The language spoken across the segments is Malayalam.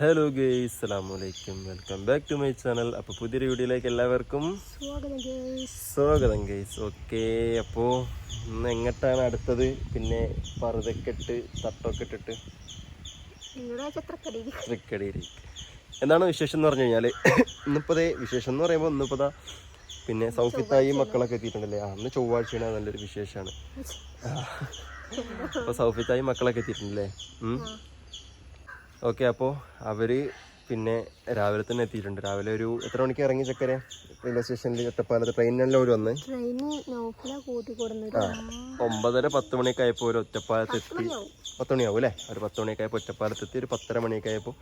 ഹലോ ഗൈസ്, അസ്സലാമു അലൈക്കും. Welcome back to my channel. അപ്പോൾ പുതിയൊരു വീഡിയോയിലേക്ക് എല്ലാവർക്കും സ്വാഗതം ഗൈസ്. ഓക്കെ, അപ്പോൾ ഇന്ന് എങ്ങോട്ടാണ് അടുത്തത്? പിന്നെ പറുതൊക്കെ ഇട്ട് തട്ടൊക്കെ ഇട്ടിട്ട് തൃക്കടിയിലേക്ക്. എന്താണ് വിശേഷം എന്ന് പറഞ്ഞു കഴിഞ്ഞാൽ, ഇന്നിപ്പോഴേ വിശേഷം എന്ന് പറയുമ്പോൾ ഇന്നിപ്പോൾ പിന്നെ സൗഫിത്തായി മക്കളൊക്കെ എത്തിയിട്ടുണ്ടല്ലേ. അന്ന് ചൊവ്വാഴ്ചയാണ്, നല്ലൊരു വിശേഷമാണ്. അപ്പോൾ സൗഫിത്തായി മക്കളൊക്കെ എത്തിയിട്ടുണ്ടല്ലേ. ഓക്കെ, അപ്പോൾ അവർ പിന്നെ രാവിലെ തന്നെ എത്തിയിട്ടുണ്ട്. രാവിലെ ഒരു എത്ര മണിക്ക് ഇറങ്ങി ചക്കരെ റെയിൽവേ സ്റ്റേഷനിൽ? ഒറ്റപ്പാലത്ത് ട്രെയിനിനല്ലോ അവർ വന്ന് 9:30-10 മണിയൊക്കെ ആയപ്പോൾ ഒരു ഒറ്റപ്പാലത്ത് എത്തി. 10 മണിയാവും അല്ലേ? ഒരു 10 മണിയൊക്കെ ആയപ്പോൾ ഒറ്റപ്പാലത്ത് എത്തി. ഒരു 10:30 മണിയൊക്കെ ആയപ്പോൾ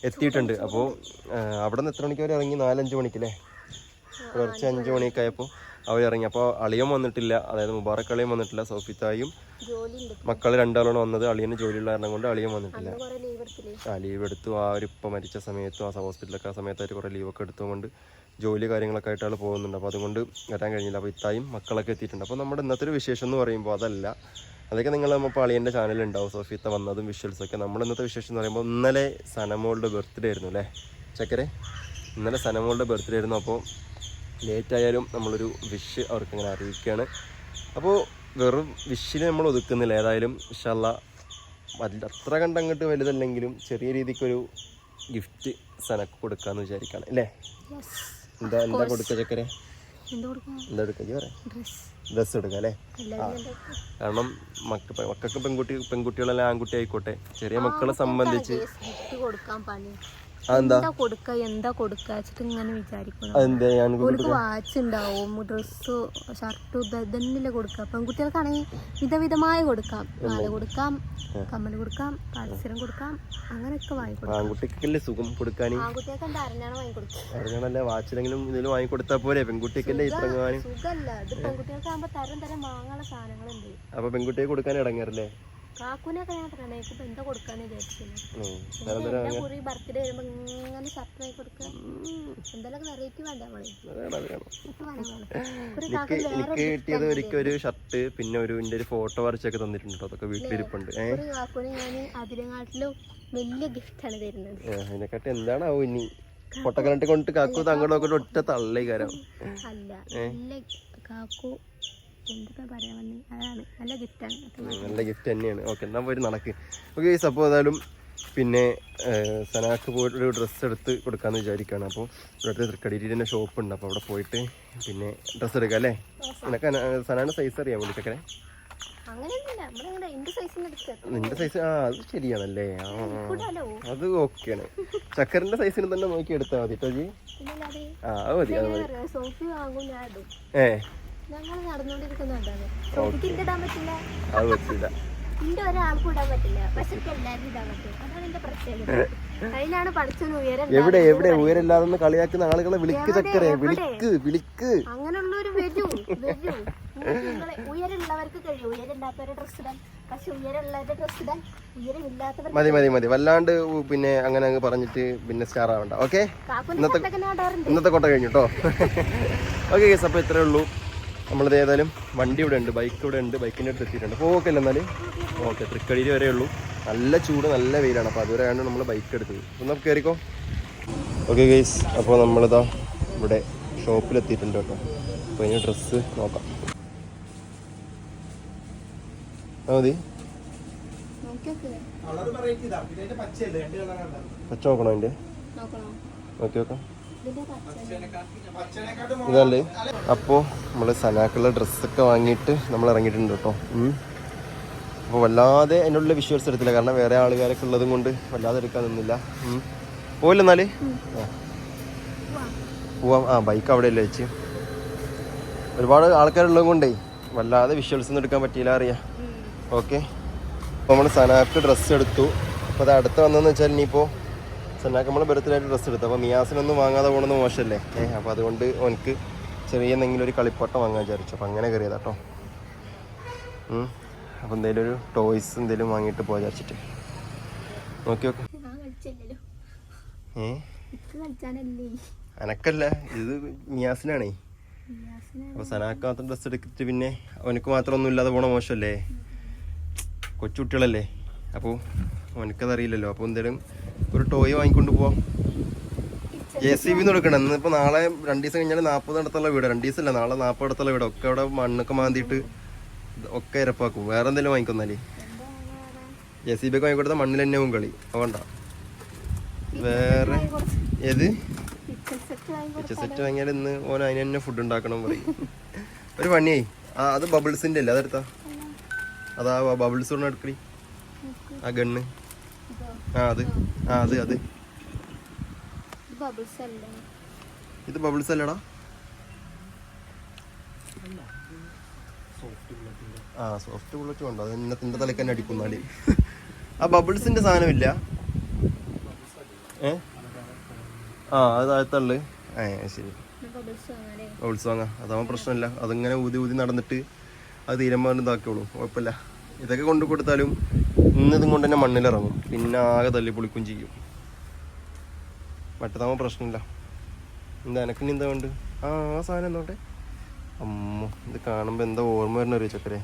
എത്തിയിട്ടുണ്ട്. അപ്പോൾ അവിടെ നിന്ന് എത്ര മണിക്ക് അവർ ഇറങ്ങി? 4-5 മണിക്കല്ലേ? കുറച്ച് 5 മണിയൊക്കെ ആയപ്പോൾ അവർ ഇറങ്ങി. അപ്പോൾ അളിയൻ വന്നിട്ടില്ല, അതായത് മുബാറക്ക് അളിയൻ വന്നിട്ടില്ല. സോഫിത്തായും മക്കൾ രണ്ടാളാണ് വന്നത്. അളിയന് ജോലിയുള്ള കാരണം കൊണ്ട് അളിയൻ വന്നിട്ടില്ല. ലീവ് എടുത്തു. ആ ഒരു ഇപ്പം മരിച്ച സമയത്തും ആ ഹോസ്പിറ്റലൊക്കെ ആ സമയത്തായിട്ട് കുറേ ലീവൊക്കെ എടുത്തുകൊണ്ട് ജോലി കാര്യങ്ങളൊക്കെ ആയിട്ട് ആൾ പോകുന്നുണ്ട്. അപ്പോൾ അതുകൊണ്ട് വരാൻ കഴിഞ്ഞില്ല. അപ്പോൾ ഇത്തായും മക്കളൊക്കെ എത്തിയിട്ടുണ്ട്. അപ്പോൾ നമ്മുടെ ഇന്നത്തെ ഒരു വിശേഷം എന്ന് പറയുമ്പോൾ അതല്ല, അതൊക്കെ നിങ്ങൾ നമ്മൾ അളിയൻ്റെ ചാനലുണ്ടാവും, സോഫിത്ത വന്നതും വിഷ്വൽസൊക്കെ. നമ്മുടെ ഇന്നത്തെ വിശേഷം എന്ന് പറയുമ്പോൾ ഇന്നലെ സനമോളുടെ ബർത്ത്ഡേ ആയിരുന്നു അല്ലേ ചക്കരെ? ഇന്നലെ സനമോളുടെ ബർത്ത്ഡേ ആയിരുന്നു. അപ്പോൾ ലേറ്റായാലും നമ്മളൊരു വിഷ് അവർക്ക് ഇങ്ങനെ അറിയിക്കുകയാണ്. അപ്പോൾ വെറും വിഷിന് നമ്മൾ ഒതുക്കുന്നില്ല. ഏതായാലും ഇൻഷാ അല്ലാഹ് അത്ര കണ്ടങ്ങോട്ട് വലുതല്ലെങ്കിലും ചെറിയ രീതിക്കൊരു ഗിഫ്റ്റ് സനക്ക് കൊടുക്കാന്ന് വിചാരിക്കാണ് അല്ലേ? എന്താ കൊടുക്കുക ചക്കരെ? എന്താ എടുക്കുക? ഡ്രസ്സ് എടുക്കുക അല്ലേ? കാരണം മക്കൾക്ക് പെൺകുട്ടികളെല്ലാം ആൺകുട്ടി ആയിക്കോട്ടെ, ചെറിയ മക്കളെ സംബന്ധിച്ച് എന്താ കൊടുക്ക ഇങ്ങനെ വിചാരിക്കണം. വാച്ച് ഉണ്ടാവും, ഡ്രസ്സ്, ഷർട്ട്, ഇതന്നെ കൊടുക്കാം. പെൺകുട്ടികൾക്കാണെങ്കിൽ വിധവിധമായ കൊടുക്കാം. മാല കൊടുക്കാം, കമ്മൽ കൊടുക്കാം, പാദസരം കൊടുക്കാം, അങ്ങനെയൊക്കെ വാങ്ങിക്കൊടുക്കാം. ആൺകുട്ടിക്കല്ലേ സുഖം കൊടുക്കാൻ? ആൺകുട്ടികൾക്ക് എന്താ അരഞ്ഞാണ് വാങ്ങിക്കൊടുക്കാം. അരഞ്ഞാണല്ലേ? വാച്ചിലെങ്കിലും ഇതിലും വാങ്ങിക്കൊടുത്താൽ പോരെ? പെൺകുട്ടിക്കല്ലേ ഇത്ര സുഖമല്ല ഇത്. പെൺകുട്ടികൾക്കാകുമ്പോ തരം വാങ്ങാനുള്ള സാധനങ്ങളുണ്ട്. അപ്പൊ പെൺകുട്ടിയെ കൊടുക്കാൻ ഇടങ്ങാറില്ലേ? കാക്കൂനൊക്കെ ഞാൻ പ്രണയിക്കുമ്പോ എന്താ കൊടുക്കാന്ന് വിചാരിച്ചില്ല. കുറി ബർത്ത്ഡേ വരുമ്പോ ഇങ്ങനെ ഷർട്ട് വാങ്ങി കൊടുക്കുക, എന്തെല്ലാം വെറൈറ്റി വേണ്ട എനിക്ക് കിട്ടിയത് ഒരു ഷർട്ട്, പിന്നെ ഒരു ഫോട്ടോ വരച്ചൊക്കെ തന്നിട്ടുണ്ട്. അതൊക്കെ വീട്ടിലിരിപ്പുണ്ട്. കാക്കൂന് ഞാൻ അതിനെക്കാട്ടിലും വലിയ ഗിഫ്റ്റാണ് തരുന്നത്. അതിനെക്കാട്ടി എന്താണാവും ഇനി? പൊട്ടക്കനട്ട് കൊണ്ട് കാക്കു തങ്ങളൊക്കെ ഒറ്റ തള്ളേ കാരം അല്ല. കാക്കു എന്തൊക്കെ പറയാൻ വന്നേ, അതാണ് നല്ല ഗിഫ്റ്റാണ്. നല്ല ഗിഫ്റ്റ് തന്നെയാണ്. ഓക്കെ, എന്നാൽ പോയി നടക്ക്. ഓക്കെ, അപ്പോൾ ഏതായാലും പിന്നെ സനാക്ക് പോയിട്ട് ഒരു ഡ്രസ്സ് എടുത്ത് കൊടുക്കാമെന്ന് വിചാരിക്കുകയാണ്. അപ്പോൾ ഇവിടുത്തെ തൃക്കടിയിൽ തന്നെ ഷോപ്പ് ഉണ്ട്. അപ്പോൾ അവിടെ പോയിട്ട് പിന്നെ ഡ്രസ്സ് എടുക്കാം അല്ലേ? നിനക്ക് സനാൻ്റെ സൈസ് അറിയാം വിളിച്ചക്കനെ? നിന്റെ സൈസ് അത് ശരിയാണല്ലേ? അത് ഓക്കെയാണ്. ചക്കറിന്റെ സൈസിന് തന്നെ നോക്കി എടുത്താൽ മതി കേട്ടോ ജി. അത് മതി, അത് മതി. അത് പറ്റില്ല. എവിടെ ഉയരല്ലാതെ കളിയാക്കുന്ന ആളുകളെ വിളിക്ക് ചക്കരെ, വിളിക്ക്. അങ്ങനെയുള്ളൊരു ഉയരമുള്ളവർക്ക് കഴിയും, ഉയരമില്ലാത്തവരുടെ ഡ്രസ് ഇടാൻ. പക്ഷെ ഉയരമുള്ളവരുടെ ഡ്രസ് ഇടാൻ ഉയരമില്ലാത്തവർ മതി. വല്ലാണ്ട് പിന്നെ അങ്ങനെ അങ്ങ് പറഞ്ഞിട്ട് പിന്നെ സ്റ്റാർ ആവണ്ട. ഓക്കെ, ഇന്നത്തെ കൊട്ട കഴിഞ്ഞു കേട്ടോ. ഓക്കെ ഗൈസ്, അപ്പോൾ ഇത്രേ ഉള്ളൂ. നമ്മളിത് ഏതായാലും വണ്ടി ഇവിടെ ഉണ്ട്, ബൈക്ക് ഇവിടെ ഉണ്ട്, ബൈക്കിൻ്റെ അടുത്ത് എത്തിയിട്ടുണ്ട്. അപ്പോൾ ഓക്കെ അല്ലേ? എന്നാലും ഓക്കെ, തൃക്കടിയിൽ വരെ ഉള്ളൂ. നല്ല ചൂട്, നല്ല വെയിലാണ്. അപ്പോൾ അതുവരെയാണ് നമ്മൾ ബൈക്ക് എടുത്തത്. അപ്പോൾ നമുക്ക് കയറിക്കോ. ഓക്കെ ഗൈസ്, അപ്പോൾ നമ്മളിതാ ഇവിടെ ഷോപ്പിലെത്തിയിട്ടുണ്ട് കേട്ടോ. അപ്പോൾ ഇനി ഡ്രസ്സ് നോക്കാം. മതി പച്ച നോക്കണോ അതിൻ്റെ? ഓക്കെ ഓക്കെ, ഇതല്ലേ? അപ്പോൾ നമ്മൾ സനാക്കുള്ള ഡ്രസ്സൊക്കെ വാങ്ങിയിട്ട് നമ്മൾ ഇറങ്ങിയിട്ടുണ്ട് കേട്ടോ. അപ്പോൾ വല്ലാതെ അതിനുള്ള വിഷ്വൽസ് എടുത്തില്ല, കാരണം വേറെ ആളുകാരൊക്കെ ഉള്ളതും കൊണ്ട് വല്ലാതെ എടുക്കാൻ നിന്നില്ല. പോയില്ല എന്നാല് പോവാം. ബൈക്ക് അവിടെ അല്ലേ വെച്ച്, ഒരുപാട് ആൾക്കാരുള്ളത് കൊണ്ടേ വല്ലാതെ വിഷ്വൽസ് ഒന്നും എടുക്കാൻ പറ്റിയില്ല അറിയാം. ഓക്കെ, അപ്പോൾ നമ്മൾ സനാക്ക് ഡ്രസ്സ് എടുത്തു. അപ്പോൾ അത് അടുത്ത് വന്നതെന്ന് വെച്ചാൽ ഇനിയിപ്പോൾ സനാക്ക് നമ്മൾ ബർത്ത്ഡേയായിട്ട് ഡ്രസ്സ് എടുത്തു. അപ്പോൾ മിയാസിനൊന്നും വാങ്ങാതെ പോകണമെന്ന് മോശമല്ലേ? അപ്പോൾ അതുകൊണ്ട് എനിക്ക് ചെറിയ എന്തെങ്കിലും ഒരു കളിപ്പാട്ടം വാങ്ങാൻ വിചാരിച്ചു. അപ്പോൾ അങ്ങനെ കയറിയതാ കേട്ടോ. അപ്പോൾ എന്തെങ്കിലും ഒരു ടോയ്സ് എന്തെങ്കിലും വാങ്ങിയിട്ട് പോകാൻ വിചാരിച്ചിട്ട്. Okay okay. അനക്കല്ല, ഇത് മിയാസിനാണേ. അപ്പോൾ സനാക്ക് മാത്രം ഡ്രസ്സ് എടുത്തിട്ട് പിന്നെ അവനക്ക് മാത്രം ഒന്നും ഇല്ലാതെ പോകണ മോശമല്ലേ? കൊച്ചുകുട്ടികളല്ലേ, അപ്പോൾ അവനക്കതറിയില്ലല്ലോ. അപ്പോൾ എന്തെങ്കിലും ഒരു ടോയ് വാങ്ങിക്കൊണ്ട് പോവാം. JCB എടുക്കണം. ഇന്നിപ്പോൾ നാളെ 2 ദിവസം കഴിഞ്ഞാൽ 40 അടുത്തുള്ള വീട്, 2 ദിവസമല്ല നാളെ 40 അടുത്തുള്ള വീട് ഒക്കെ അവിടെ മണ്ണൊക്കെ മാന്തിയിട്ട് ഒക്കെ ഇരപ്പാക്കും. വേറെ എന്തെങ്കിലും വാങ്ങിക്കൊന്നാലേ. JCB ഒക്കെ വാങ്ങിക്കൊടുത്താൽ മണ്ണിൽ തന്നെ കളി. അതുകൊണ്ട വേറെ ഏത് കിച്ചൺ സെറ്റ് വാങ്ങിയാൽ ഇന്ന് ഓൻ അതിന് തന്നെ ഫുഡ് ഉണ്ടാക്കണം പറയും. ഒരു പണിയായി. അത് ബബിൾസിൻ്റെ അല്ലേ, അതെടുത്താ അതാ ബബിൾസ് കൊണ്ട് എടുക്കടി ആ ഗണ്ണ്. അത് ഇത് ബബിൾസ് അല്ലടാ. സോഫ്റ്റ് ബുള്ളറ്റ് വേണ്ട, അത് ഇന്നത്തെ തലക്ക് തന്നെ അടിക്കുന്നാല്. ആ ബബിൾസിന്റെ സാധനമില്ല. അത് താഴത്തുള്ളു. ശരി, ബബിൾസ് വാങ്ങാം. അതാവുമ്പോൾ പ്രശ്നമില്ല. അതിങ്ങനെ ഊതി ഊതി നടന്നിട്ട് അത് തീരുമാനം ഇതാക്കിയോളൂ, കുഴപ്പമില്ല. ഇതൊക്കെ കൊണ്ടു കൊടുത്താലും ഇന്നതും കൊണ്ട് തന്നെ മണ്ണിലിറങ്ങും, പിന്നെ ആകെ തല്ലി പൊളിക്കും ചെയ്യും. മറ്റേതാവുമ്പോൾ പ്രശ്നമില്ല. എന്താ എനക്കിനി എന്താ വേണ്ട? ആ സാധനം എന്നോട്ടെ. അമ്മോ, ഇത് കാണുമ്പോൾ എന്താ ഓർമ്മ വരണ ഒരു ചക്കരെ.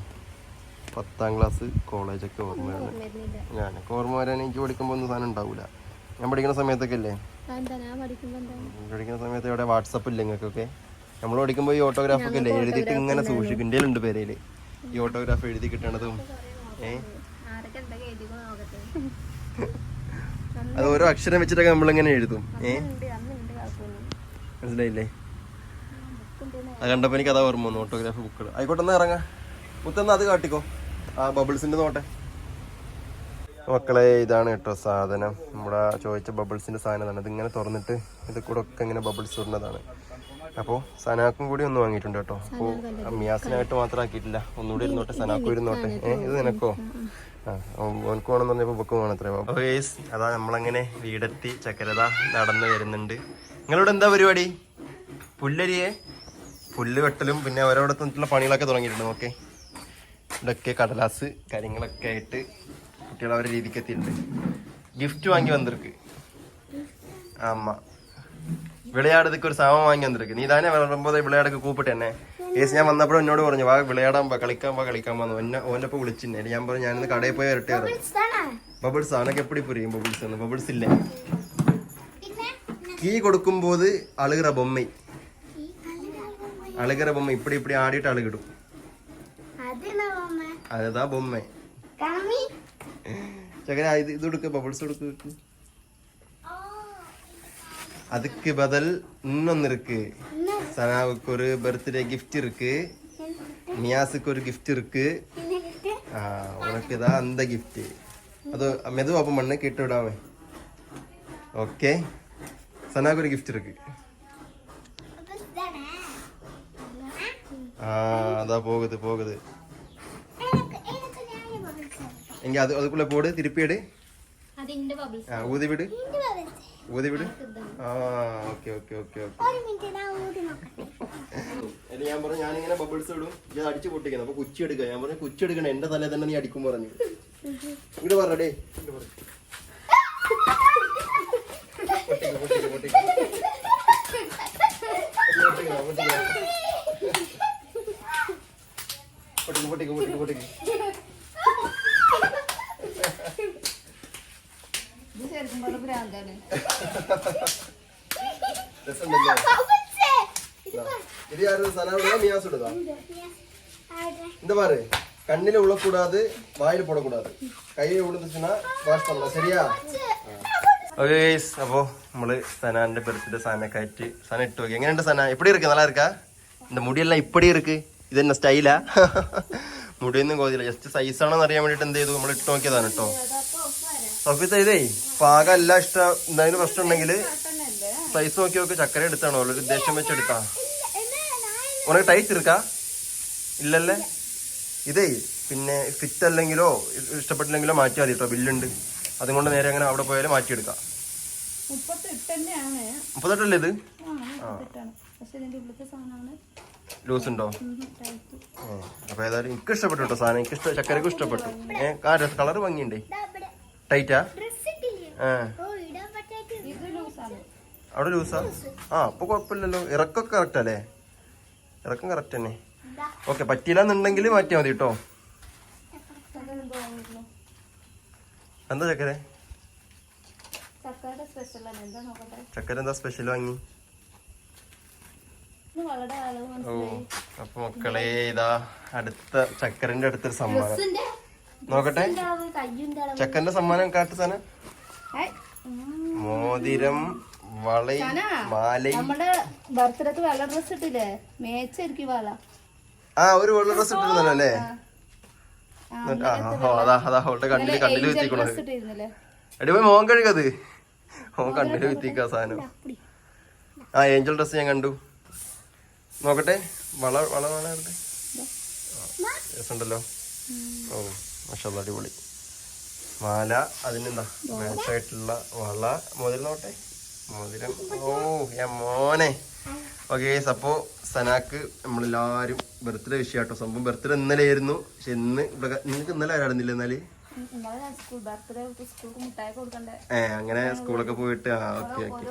10ാം ക്ലാസ് കോളേജൊക്കെ ഓർമ്മ വരണം. ഞാനൊക്കെ ഓർമ്മ വരാൻ എനിക്ക് പഠിക്കുമ്പോൾ ഒന്നും സാധനം ഉണ്ടാവില്ല. ഞാൻ പഠിക്കുന്ന സമയത്തൊക്കെ അല്ലേ, പഠിക്കുന്ന സമയത്ത് ഇവിടെ വാട്സപ്പ് ഇല്ല നിങ്ങൾക്കൊക്കെ. നമ്മൾ പഠിക്കുമ്പോൾ ഈ ഓട്ടോഗ്രാഫൊക്കെ അല്ലേ എഴുതിയിട്ട് ഇങ്ങനെ സൂക്ഷിക്കും. എൻ്റെ ഉണ്ട് പേരയിൽ ഈ ഓട്ടോഗ്രാഫ് എഴുതി കിട്ടണതും. അത് ഓരോ അക്ഷരം വെച്ചിട്ടൊക്കെ നമ്മളിങ്ങനെ എഴുതും. മനസ്സിലായില്ലേ? അത് കണ്ടപ്പോൾ എനിക്ക് അതാ ഓർമ്മ വന്നു, ഓട്ടോഗ്രാഫ് ബുക്കുകൾ. ആയിക്കോട്ടെ, എന്നാ ഇറങ്ങാം. മുത്തെന്നാ അത് കാട്ടിക്കോ, ആ ബബിൾസിൻ്റെ നോട്ടെ. മക്കളെ, ഇതാണ് കേട്ടോ സാധനം. നമ്മുടെ ചോദിച്ച ബബിൾസിൻ്റെ സാധനമാണ്. ഇതിങ്ങനെ തുറന്നിട്ട് ഇത് കൂടെ ഒക്കെ ഇങ്ങനെ ബബിൾസ് ഇടുന്നതാണ്. അപ്പോൾ സനാക്കും കൂടി ഒന്ന് വാങ്ങിയിട്ടുണ്ട് കേട്ടോ. അപ്പോൾ മിയാസിനായിട്ട് മാത്രം ആക്കിയിട്ടില്ല. ഒന്നുകൂടി ഇരുന്നോട്ടെ, സനാക്കും ഇരുന്നോട്ടെ. ഇത് നിനക്കോ? ഓനക്ക് വേണമെന്ന് പറഞ്ഞപ്പോൾ ബുക്ക് വേണം അത്രേ. അപ്പോൾ അതാ നമ്മളങ്ങനെ വീടെത്തി. ചക്കരത നടന്ന് വരുന്നുണ്ട്. നിങ്ങളിവിടെ എന്താ പരിപാടി? പുല്ലരിയെ പുല്ല് വെട്ടലും പിന്നെ ഓരോടെ തന്നിട്ടുള്ള പണികളൊക്കെ തുടങ്ങിയിട്ടുണ്ട്. ഓക്കെ, ഇതൊക്കെ കടലാസ് കാര്യങ്ങളൊക്കെ ആയിട്ട് കുട്ടികൾ അവരുടെ രീതിക്ക് എത്തിയിട്ടുണ്ട്. ഗിഫ്റ്റ് വാങ്ങി വന്നിருக்கு. ஆமா, വിളയാടതൊക്കെ ഒരു സാധനം വാങ്ങി വന്നിருக்கு. നീ താനെ വരുമ്പോൾ വിളയാടൊക്കെ കൂപ്പിട്ട് തന്നെ. ഏസ് ഞാൻ വന്നപ്പോഴും എന്നോട് പറഞ്ഞു, വാ വിളയാടാൻ കളിക്കാൻ വന്നു. ഓൻ്റെ ഒപ്പം വിളിച്ചിന്നെ. ഞാൻ പറഞ്ഞു ഞാനിന്ന് കടയിൽ പോയി വരട്ടെ. ബബിൾസ് അവനൊക്കെ എപ്പടി പുരിയും ബബിൾസ് ആണ്. ബബിൾസ് ഇല്ലേ, കീ കൊടുക്കുമ്പോൾ അളുകിற ബൊമ്മ ഇപ്പടി ഇപ്പടി ആടിയിട്ട് അളുകിടും. അതാ ബൊമ്മ. ചകര ഇത് കൊടുക്ക്, ബബിൾസ് കൊടുക്ക്. அதுக்கு பதில் இன்னொன்னு இருக்கு. சனாவுக்கு ஒரு பர்த்டே கிஃப்ட் இருக்கு, மியாஸுக்கு ஒரு கிஃப்ட் இருக்கு. உனக்கு தான் அந்த கிஃப்ட். அது மெதுவா ஓப்பன் பண்ண கிட்ட விடாம. ஓகே, சனாவுக்கு ஒரு கிஃப்ட் இருக்கு. அதான் போகுது. எங்க அதுக்குள்ள போடு, திருப்பி எடு. ஊதி விடு. ഓക്കെ. ഞാൻ പറഞ്ഞു ഞാനിങ്ങനെ ബബിൾസ് ഇടും, ഇത് അടിച്ചു പൊട്ടിക്കണം. അപ്പൊ കുച്ചി എടുക്കുക. ഞാൻ പറഞ്ഞു കുച്ചി എടുക്കണം, എന്റെ തലേ തന്നെ നീ അടിക്കും പറഞ്ഞു. ഇങ്ങോട്ട് പറഞ്ഞേ, പൊട്ടിക്ക്. இது யாரு? சனாவுடா மியாசுடா? இந்த பாரு, கண்ணில உழக்கூடாது, வாயில போடக்கூடாது. கையில விழுந்துச்சுன்னா வாஷ் பண்ணலாம், சரியா? ஓகே ഗൈസ്, അപ്പോൾ നമ്മൾ സനാന്റെ ബർത്ത്ഡേ സാധനമൊക്കെ ആയിട്ട് സന ഇട്ട് നോക്കി. എങ്ങനെയുണ്ട് സന? എപ്പടി ഇருக்கு? நல்லா இருக்கா? இந்த முடியெல்லாம் இப்படி இருக்கு. ഇത് തന്നെ സ്റ്റൈലാ? മുടിയൊന്നും കോതില്ല, ജസ്റ്റ് സൈസാണോന്ന് അറിയാൻ വേണ്ടിട്ട് എന്ത് ചെയ്തു, നമ്മൾ ഇട്ട് നോക്കിയതാണ് കേട്ടോ. സഫീത്ത ഇതേ പാകം എല്ലാം ഇഷ്ടം. എന്തായാലും പ്രശ്നം ഉണ്ടെങ്കിൽ സൈസ് നോക്കി നോക്കി. ചക്കര എടുത്താണോ ഒരു ഉദ്ദേശം വെച്ചെടുത്താ? ഉനക്ക് ടൈറ്റ് ഇരിക്കാ? ഇല്ലല്ലേ? ഇതേ പിന്നെ ഫിറ്റ് അല്ലെങ്കിലോ ഇഷ്ടപ്പെട്ടില്ലെങ്കിലോ മാറ്റിയാൽ മതി കേട്ടോ. ബില്ലുണ്ട്, അതുകൊണ്ട് നേരെ അങ്ങനെ അവിടെ പോയാലും മാറ്റിയെടുക്കാം. 38 അല്ലേ ഇത്? ലൂസ് ഉണ്ടോ? അപ്പൊ ഏതായാലും എനിക്ക് ഇഷ്ടപ്പെട്ടു കേട്ടോ സാധനം. എനിക്ക് ചക്കരക്കും ഇഷ്ടപ്പെട്ടു. കളർ ഭംഗിയുണ്ടേ. ടൈറ്റാ? അവിടെ ലൂസാ? അപ്പൊ കുഴപ്പമില്ലല്ലോ. ഇറക്കൊക്കെ കറക്റ്റ് അല്ലേ? ഇറക്കം കറക്റ്റ് തന്നെ. ഓക്കെ, പറ്റിയില്ലെന്നുണ്ടെങ്കിൽ മാറ്റിയാൽ മതി കേട്ടോ. എന്താ ചക്കരെ? ചക്കയുടെ സ്പെഷ്യലാണ് എന്താ നോക്കട്ടെ. ചക്കര എന്താ സ്പെഷ്യൽ വാങ്ങി? ഇത് വളരെ അളവ് ഓ മനസ്സിലായി. അപ്പൊ മക്കളെ ഇതാ അടുത്ത ചക്കരന്റെ അടുത്തൊരു സമ്മാനം നോക്കട്ടെ. കയ്യുണ്ട് അളവ്. ചക്കരന്റെ സമ്മാനം കാട്ടു സന. മോതിരം, വളയും മാലയും. നമ്മുടെ ബർത്ത്ഡേക്ക് വെള്ള ഡ്രസ് ഇട്ടില്ലേ, മേച്ചായിരിക്കും വള. ആ ഒരു വെള്ള ഡ്രസ് ഇട്ടിരുന്നല്ലോ അല്ലേ? അതാ അവളുടെ കണ്ണില് വിത്തിക്കണത്. അടിപൊളി മോൻ കഴുകത്. മോൻ കണ്ണില് വിത്തിക്ക സാധനം. ആ ഏഞ്ചൽ ഡ്രസ് ഞാൻ കണ്ടു. നോക്കട്ടെ വള വള വള രസമുണ്ടല്ലോ. ഓ മാഷാഅല്ലാഹ് അടിപൊളി മാല. അതിനെന്താ മാച്ചായിട്ടുള്ള വള. മോതിരം നോട്ടെ, മോതിരം. ഓ മോനെ. ഓക്കെ അപ്പോ സനാക്ക് നമ്മളെല്ലാരും ബർത്ത്ഡേ വിഷയാട്ടോ. സംഭവം ബർത്ത്ഡേ ഇന്നലെ ആയിരുന്നു. പക്ഷെ ഇന്ന് നിങ്ങൾക്ക് ഇന്നലെ ആരാടുന്നില്ല എന്നാല് അങ്ങനെ സ്കൂളൊക്കെ പോയിട്ട്. ആ ഓക്കെ ഓക്കെ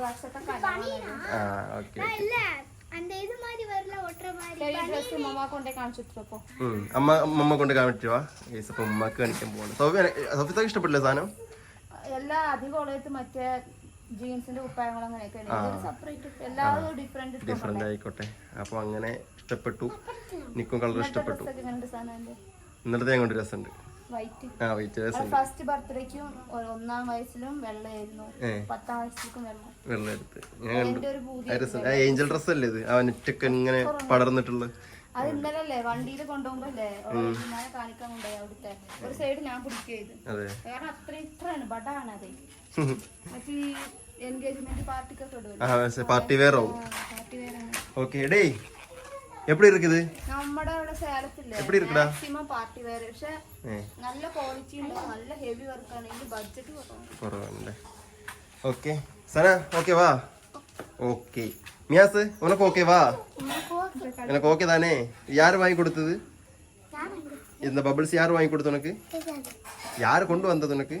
ആ ഓക്കെ അമ്മ കൊണ്ട് കാണിച്ചുവാ. അപ്പൊ ഉമ്മക്ക് കാണിക്കാൻ പോവാണ്. സോഫിക്ക് ഇഷ്ടപ്പെട്ടില്ല സാധനം. എല്ലാ അധികം മറ്റേ ജീൻസിന്റെ കുപ്പായങ്ങൾ അങ്ങനെയൊക്കെ ഡിഫറെന്റ് ആയിക്കോട്ടെ. അപ്പൊ അങ്ങനെ ഇഷ്ടപ്പെട്ടു. എനിക്കും കളർ ഇഷ്ടപ്പെട്ടു. ഇന്നലത്തെ ഞാൻ കൊണ്ട് രസമുണ്ട്. ആ വൈറ്റ് രസമുണ്ട്. ഫസ്റ്റ് ബർത്ത്ഡേക്കും 1-ാം വയസ്സിലും വെള്ളയായിരുന്നു, 10-ാം വയസ്സിലേക്കും വെള്ള എടുത്ത് ഞാൻ കണ്ടു. ഏഞ്ചൽ ഡ്രസ് അല്ലേ ഇത്? ആ നെറ്റൊക്കെ ഇങ്ങനെ പടർന്നിട്ടുള്ളത്. അത് ഇന്നലല്ലേ വണ്ടിയിൽ കൊണ്ടുപോകുമ്പോല്ലേ കാണിക്കാൻ കൊണ്ടുപോയി. അവിടുത്തെ ഒരു സൈഡ് ഞാൻ പിടിക്കുക ചെയ്ത്. കാരണം ഇത്രയാണ് ബടാണ് അത്. മറ്റേ എൻഗേജ്മെന്റ് പാർട്ടിക്കൊക്കെ ഇടുമല്ലോ, പാർട്ടി വെയറോ? ഓക്കെ ഡേ எப்படி இருக்குது? നമ്മുടെ അവിടെ സേലത്തില്ലേ எப்படி இருக்குடா? Maximum party wear. പക്ഷെ നല്ല ക്വാളിറ്റി ഉണ്ട്, നല്ല ഹെവി വർക്ക് ആണ്. ഇതിന്റെ ബഡ്ജറ്റ് കുറവാണല്ലേ? ഓക്കെ സന ഓക്കെ വാ. ഓക്കെ മിയാസ് ഉനക്ക് ഓക്കെ വാ. எனக்கு ஓகே தானே? யார் வாங்கி கொடுத்தது இந்த பபிள்ஸ்? யார் வாங்கி கொடுத்து உனக்கு? யார் கொண்டு வந்தது உனக்கு?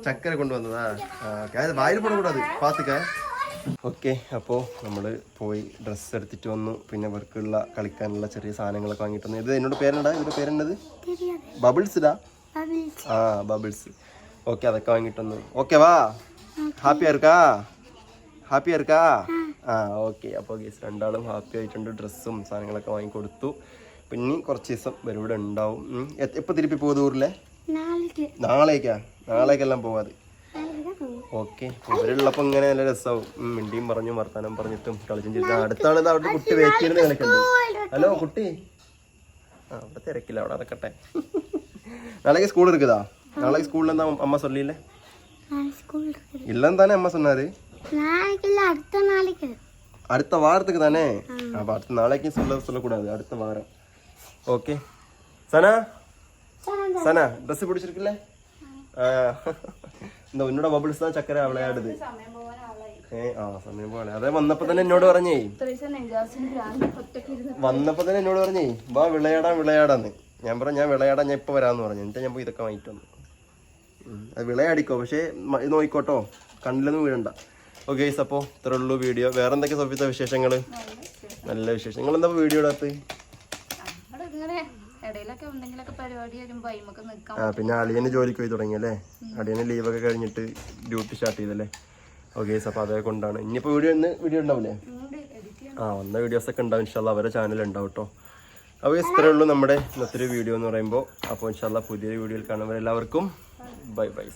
ചക്കര കൊണ്ടുവന്നതാ. വായിൽ പോടக்கூடாது പാത്തുക്ക. ഓക്കെ അപ്പോൾ നമ്മൾ പോയി ഡ്രസ്സ് എടുത്തിട്ട് വന്നു. പിന്നെ ഇവർക്കുള്ള കളിക്കാനുള്ള ചെറിയ സാധനങ്ങളൊക്കെ വാങ്ങിയിട്ട് വന്നു. ഇത് എന്നോട് പേരെന്താ? ഇതിന്റെ പേരെന്നത് ബബിൾസ് ഇടാ. ആ ബബിൾസ്. ഓക്കെ അതൊക്കെ വാങ്ങിയിട്ട് വന്നു. ഓക്കെ വാ. ഹാപ്പിയാ ഇരിക്കാ? ഹാപ്പിയാ ഇരിക്കാ? ആ ഓക്കെ. അപ്പോൾ ഗീസ് രണ്ടാളും ഹാപ്പി ആയിട്ടുണ്ട്. ഡ്രസ്സും സാധനങ്ങളൊക്കെ വാങ്ങിക്കൊടുത്തു. പിന്നെ കുറച്ച് ദിവസം ഇവിടെ ഉണ്ടാവും. എപ്പോൾ തിരുപ്പി പോകുന്നത് ഊരിലെ? നാളേക്കെല്ലാം പോവാതെ. ഓക്കെ ഇവരുള്ളപ്പോൾ ഇങ്ങനെ നല്ല രസമാവും. മിണ്ടിയും പറഞ്ഞു വർത്താനം പറഞ്ഞിട്ടും കളിച്ചും ചെയ്തിട്ട്. അടുത്താണ് അവിടെ കുട്ടി വെയിറ്റ് ചെയ്യുന്നത് നിനക്കുണ്ട്. ഹലോ കുട്ടി. ആ അവിടെ തിരക്കില്ല, അവിടെ നടക്കട്ടെ. നാളേക്ക് സ്കൂൾ இருக்குதா? നാളേക്ക് സ്കൂളിൽ എന്താ അമ്മ சொல்லியில்ல? இல்லன்னு தானே அம்மா சொன்னாரு. அடுத்த வாரத்துக்கு தானே? அப்ப அடுத்த நாளைக்கு சொல்லக்கூடாது, அடுத்த வாரம். ஓகே சனா சனா ட்ரெஸ் பிடிச்சிருக்குல்ல? இந்த உன்னோட பபிள்ஸ் தான் சக்கரை விளையாடுது. സമയം പോലെ. അതെ വന്നപ്പോ തന്നെ എന്നോട് പറഞ്ഞേ വാ വിളയാടാന്ന്. ഞാൻ പറഞ്ഞു ഞാൻ വിളയാടാൻ ഞാൻ ഇപ്പൊ വരാന്ന് പറഞ്ഞു. എന്നിട്ട് ഞാൻ പോയി ഇതൊക്കെ വാങ്ങിട്ട് വന്നു. അത് വിളയാടിക്കോ, പക്ഷേ നോയിക്കോട്ടോ, കണ്ണിലൊന്നും വീഴണ്ട. ഓക്കെ അപ്പോൾ ഇത്ര ഉള്ളൂ വീഡിയോ. വേറെ എന്തൊക്കെ സോഫിത്തെ വിശേഷങ്ങൾ? നല്ല വിശേഷം. നിങ്ങൾ എന്താ വീഡിയോ ഇടാത്ത? പിന്നെ അളിയന് ജോലിക്ക് പോയി തുടങ്ങി അല്ലേ? അളിയന് ലീവൊക്കെ കഴിഞ്ഞിട്ട് ഡ്യൂട്ടി സ്റ്റാർട്ട് ചെയ്തല്ലേ? ഓക്കെ അപ്പോൾ അതേ കൊണ്ടാണ്. ഇനിയിപ്പോൾ വീഡിയോ ഉണ്ടാവില്ലേ? വന്ന വീഡിയോസൊക്കെ ഉണ്ടാവും ഇൻഷാല്ലാ. അവരുടെ ചാനൽ ഉണ്ടാവും കേട്ടോ. അപ്പോൾ ഇത്രയേ ഉള്ളൂ നമ്മുടെ ഇന്നത്തെ വീഡിയോ എന്ന് പറയുമ്പോൾ. അപ്പോൾ ഇൻഷാല്ലാ പുതിയൊരു വീഡിയോയിൽ കാണുമ്പോൾ എല്ലാവർക്കും ബൈ ബൈ.